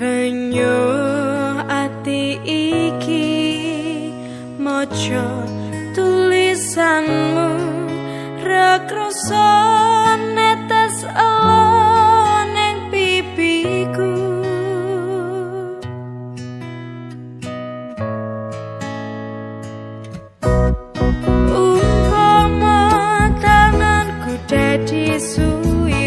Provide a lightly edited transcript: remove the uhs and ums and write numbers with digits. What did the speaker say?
Banyu ati iki maca tulisanmu rekrasa netes elo ning pipiku. Umpama tanganku dadi suwi